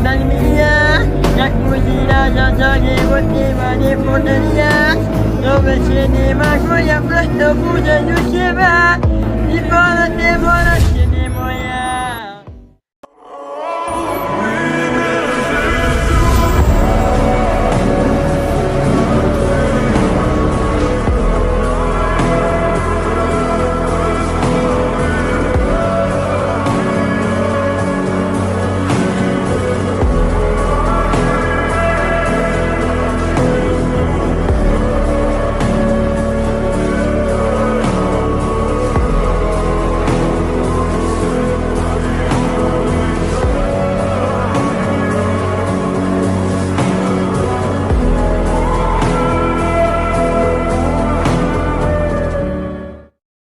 tak mija, jak muzina zasadzie wodniwa nie podryja. Nowe się nie ma, bo ja prosto budzę już się ma. I